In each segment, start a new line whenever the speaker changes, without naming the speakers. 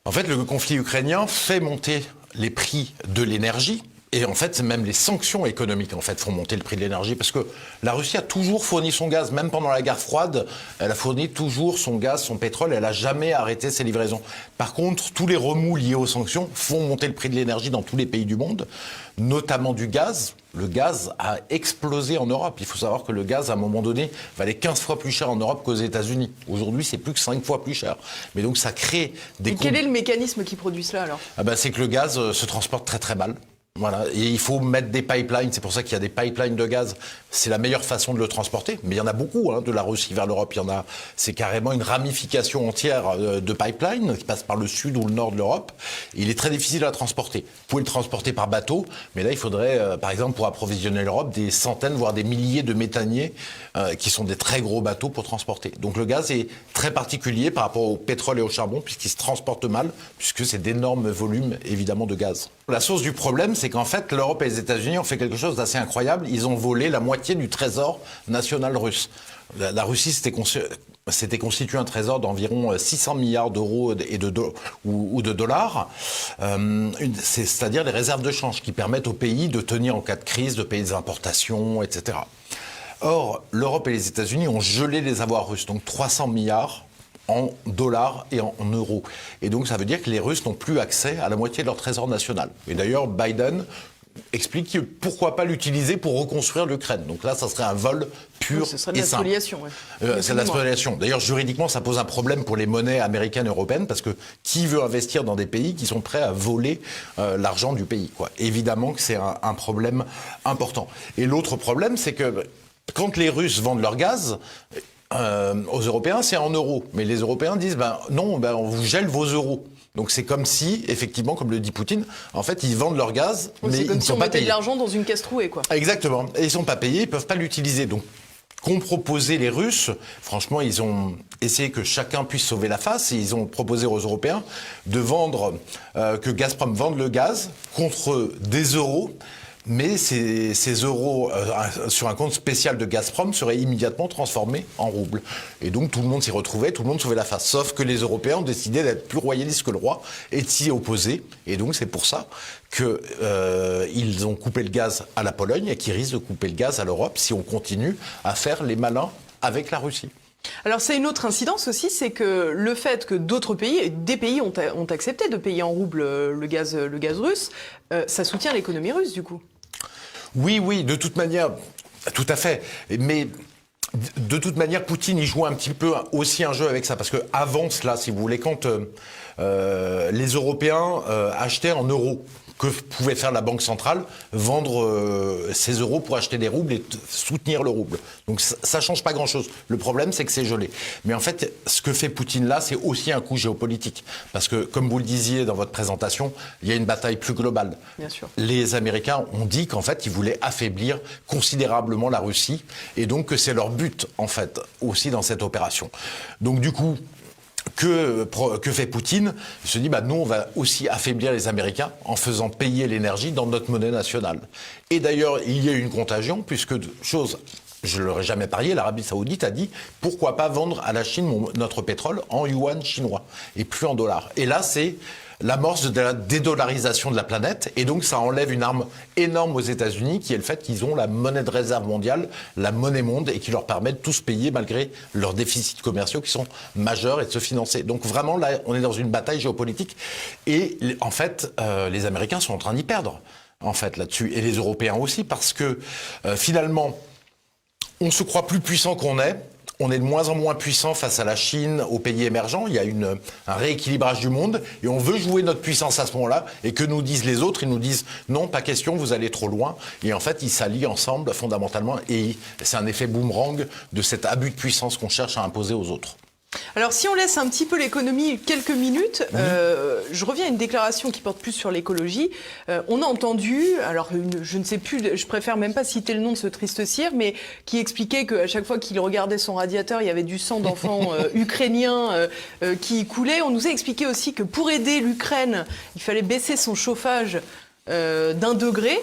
En fait, le conflit ukrainien fait monter les prix de l'énergie. Et en fait, même les sanctions économiques en fait, font monter le prix de l'énergie parce que la Russie a toujours fourni son gaz, même pendant la guerre froide, elle a fourni toujours son gaz, son pétrole, elle n'a jamais arrêté ses livraisons. Par contre, tous les remous liés aux sanctions font monter le prix de l'énergie dans tous les pays du monde, notamment du gaz. Le gaz a explosé en Europe. Il faut savoir que le gaz, à un moment donné, valait 15 fois plus cher en Europe qu'aux États-Unis. Aujourd'hui, c'est plus que 5 fois plus cher. Mais donc, ça crée des...
Et quel est le mécanisme qui produit cela alors ?
C'est que le gaz se transporte très très mal. Voilà, et il faut mettre des pipelines, c'est pour ça qu'il y a des pipelines de gaz, c'est la meilleure façon de le transporter, mais il y en a beaucoup, de la Russie vers l'Europe, c'est carrément une ramification entière de pipelines qui passe par le sud ou le nord de l'Europe, il est très difficile à transporter. Vous pouvez le transporter par bateau, mais là il faudrait, par exemple pour approvisionner l'Europe, des centaines, voire des milliers de méthaniers, qui sont des très gros bateaux pour transporter. Donc le gaz est très particulier par rapport au pétrole et au charbon, puisqu'il se transporte mal, puisque c'est d'énormes volumes, évidemment, de gaz. La source du problème, c'est qu'en fait, l'Europe et les États-Unis ont fait quelque chose d'assez incroyable. Ils ont volé la moitié du trésor national russe. La Russie s'était constitué un trésor d'environ 600 milliards d'euros ou de dollars, c'est-à-dire les réserves de change qui permettent au pays de tenir en cas de crise, de payer des importations, etc. Or, l'Europe et les États-Unis ont gelé les avoirs russes, donc 300 milliards en dollars et en euros. Et donc ça veut dire que les Russes n'ont plus accès à la moitié de leur trésor national. Et d'ailleurs, Biden explique pourquoi pas l'utiliser pour reconstruire l'Ukraine. Donc là, ça serait un vol pur
ce serait de
et
la
simple.
spoliation.
C'est de la spoliation. D'ailleurs, juridiquement, ça pose un problème pour les monnaies américaines et européennes parce que qui veut investir dans des pays qui sont prêts à voler l'argent du pays, quoi. Évidemment que c'est un problème important. Et l'autre problème, c'est que quand les Russes vendent leur gaz... aux Européens, c'est en euros. Mais les Européens disent, non, on vous gèle vos euros. Donc c'est comme si, effectivement, comme le dit Poutine, en fait, ils vendent leur gaz, mais ils ne sont pas payés. C'est comme si on mettait
de l'argent dans une caisse trouée, quoi.
Exactement. Et ils ne sont pas payés, ils ne peuvent pas l'utiliser. Donc, qu'ont proposé les Russes, franchement, ils ont essayé que chacun puisse sauver la face et ils ont proposé aux Européens de vendre, que Gazprom vende le gaz contre des euros. Mais ces euros sur un compte spécial de Gazprom seraient immédiatement transformés en roubles. Et donc tout le monde s'y retrouvait, tout le monde sauvait la face. Sauf que les Européens ont décidé d'être plus royalistes que le roi et de s'y opposer. Et donc c'est pour ça qu'ils ont coupé le gaz à la Pologne et qu'ils risquent de couper le gaz à l'Europe si on continue à faire les malins avec la Russie.
Alors c'est une autre incidence aussi, c'est que le fait que d'autres pays, des pays ont accepté de payer en roubles le gaz russe, ça soutient l'économie russe du coup.
Oui, de toute manière, tout à fait. Mais de toute manière, Poutine, il joue un petit peu aussi un jeu avec ça. Parce qu'avant cela, si vous voulez, quand les Européens achetaient en euros, que pouvait faire la Banque centrale, vendre ses euros pour acheter des roubles et soutenir le rouble. Donc ça change pas grand-chose. Le problème, c'est que c'est gelé. Mais en fait, ce que fait Poutine là, c'est aussi un coup géopolitique. Parce que, comme vous le disiez dans votre présentation, il y a une bataille plus globale.
Bien sûr. Les
Américains ont dit qu'en fait, ils voulaient affaiblir considérablement la Russie. Et donc que c'est leur but, en fait, aussi dans cette opération. Donc du coup... Que fait Poutine ? Il se dit, nous, on va aussi affaiblir les Américains en faisant payer l'énergie dans notre monnaie nationale. Et d'ailleurs, il y a eu une contagion, puisque, je ne l'aurais jamais parié, l'Arabie Saoudite a dit, pourquoi pas vendre à la Chine notre pétrole en yuan chinois, et plus en dollars. Et là, c'est l'amorce de la dédollarisation de la planète, et donc ça enlève une arme énorme aux États-Unis, qui est le fait qu'ils ont la monnaie de réserve mondiale, la monnaie monde, et qui leur permet de tous payer malgré leurs déficits commerciaux qui sont majeurs et de se financer. Donc vraiment, là, on est dans une bataille géopolitique, et en fait, les Américains sont en train d'y perdre, en fait, là-dessus, et les Européens aussi, parce que finalement, on se croit plus puissant qu'on est. On est de moins en moins puissant face à la Chine, aux pays émergents. Il y a un rééquilibrage du monde et on veut jouer notre puissance à ce moment-là. Et que nous disent les autres ? Ils nous disent non, pas question, vous allez trop loin. Et en fait, ils s'allient ensemble fondamentalement. Et c'est un effet boomerang de cet abus de puissance qu'on cherche à imposer aux autres.
Alors si on laisse un petit peu l'économie quelques minutes, je reviens à une déclaration qui porte plus sur l'écologie. On a entendu, alors je ne sais plus, je préfère même pas citer le nom de ce triste cire, mais qui expliquait qu'à chaque fois qu'il regardait son radiateur, il y avait du sang d'enfants ukrainiens qui coulait. On nous a expliqué aussi que pour aider l'Ukraine, il fallait baisser son chauffage d'1 degré.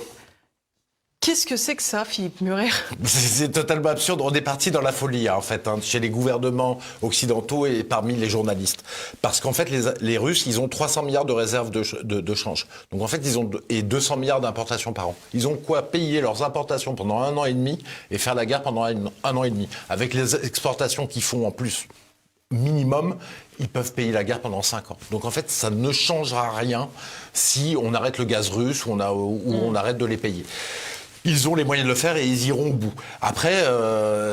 Qu'est-ce que c'est que ça, Philippe Murer?
C'est totalement absurde. On est parti dans la folie, en fait, chez les gouvernements occidentaux et parmi les journalistes. Parce qu'en fait, les Russes, ils ont 300 milliards de réserves de change. Donc en fait, ils ont et 200 milliards d'importations par an. Ils ont quoi payer leurs importations pendant 1 an et demi et faire la guerre pendant un an et demi. Avec les exportations qu'ils font en plus minimum, ils peuvent payer la guerre pendant 5 ans. Donc en fait, ça ne changera rien si on arrête le gaz russe ou on arrête de les payer. Ils ont les moyens de le faire et ils iront au bout. Après,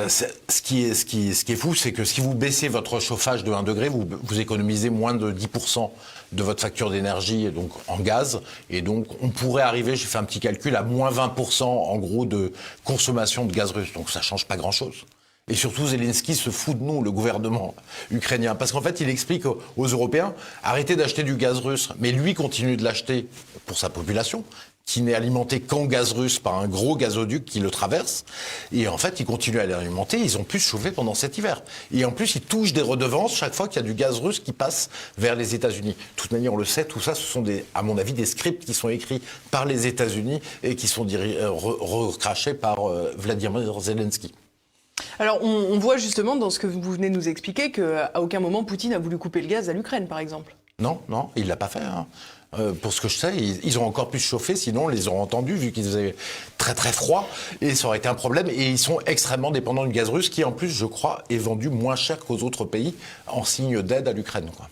ce qui est fou, c'est que si vous baissez votre chauffage de 1 degré, vous économisez moins de 10% de votre facture d'énergie donc en gaz. Et donc, on pourrait arriver, j'ai fait un petit calcul, à moins 20% en gros de consommation de gaz russe. Donc ça change pas grand-chose. Et surtout, Zelensky se fout de nous, le gouvernement ukrainien. Parce qu'en fait, il explique aux Européens, arrêtez d'acheter du gaz russe. Mais lui continue de l'acheter pour sa population, qui n'est alimenté qu'en gaz russe par un gros gazoduc qui le traverse. Et en fait, ils continuent à l'alimenter. Ils ont pu se chauffer pendant cet hiver. Et en plus, ils touchent des redevances chaque fois qu'il y a du gaz russe qui passe vers les États-Unis. De toute manière, on le sait, tout ça, ce sont, à mon avis, des scripts qui sont écrits par les États-Unis et qui sont recrachés par Vladimir Zelensky.
Alors, on voit justement dans ce que vous venez de nous expliquer qu'à aucun moment Poutine a voulu couper le gaz à l'Ukraine, par exemple.
Non, il l'a pas fait. Pour ce que je sais, ils ont encore pu se chauffer, sinon on les aurait entendus, vu qu'ils faisaient très très froid, et ça aurait été un problème. Et ils sont extrêmement dépendants du gaz russe, qui en plus, je crois, est vendu moins cher qu'aux autres pays, en signe d'aide à l'Ukraine, quoi.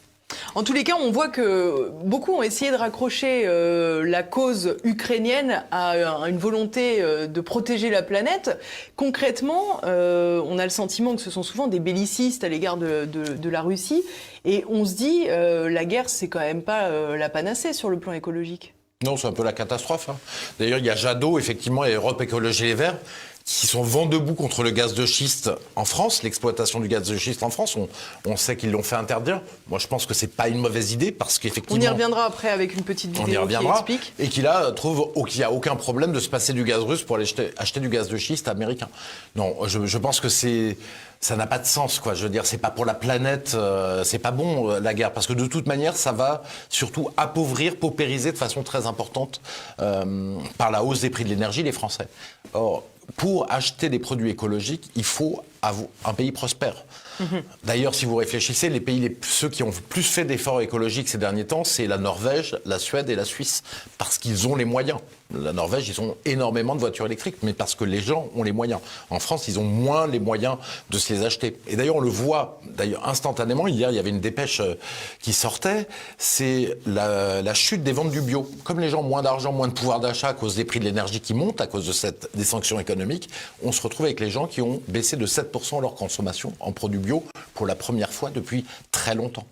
En tous les cas, on voit que beaucoup ont essayé de raccrocher la cause ukrainienne à une volonté de protéger la planète. Concrètement, on a le sentiment que ce sont souvent des bellicistes à l'égard de la Russie. Et on se dit, la guerre, c'est quand même pas la panacée sur le plan écologique.
Non, c'est un peu la catastrophe. D'ailleurs, il y a Jadot, effectivement, et Europe Écologie Les Verts, qui sont vent debout contre le gaz de schiste en France, l'exploitation du gaz de schiste en France. On sait qu'ils l'ont fait interdire. Moi, je pense que c'est pas une mauvaise idée parce qu'effectivement...
On y reviendra après avec une petite vidéo qui explique.
Et qu'il trouve qu'il n'y a aucun problème de se passer du gaz russe pour aller acheter du gaz de schiste américain. Non, je pense que ça n'a pas de sens, quoi. Je veux dire, c'est pas pour la planète, c'est pas bon, la guerre. Parce que de toute manière, ça va surtout appauvrir, paupériser de façon très importante par la hausse des prix de l'énergie les Français. Or, pour acheter des produits écologiques, il faut un pays prospère. D'ailleurs, si vous réfléchissez, ceux qui ont plus fait d'efforts écologiques ces derniers temps, c'est la Norvège, la Suède et la Suisse, parce qu'ils ont les moyens. La Norvège, ils ont énormément de voitures électriques, mais parce que les gens ont les moyens. En France, ils ont moins les moyens de se les acheter. Et d'ailleurs, on le voit instantanément. Hier, il y avait une dépêche qui sortait. C'est la chute des ventes du bio. Comme les gens ont moins d'argent, moins de pouvoir d'achat à cause des prix de l'énergie qui montent, à cause des sanctions économiques, on se retrouve avec les gens qui ont baissé de 7% leur consommation en produits bio pour la première fois depuis très longtemps.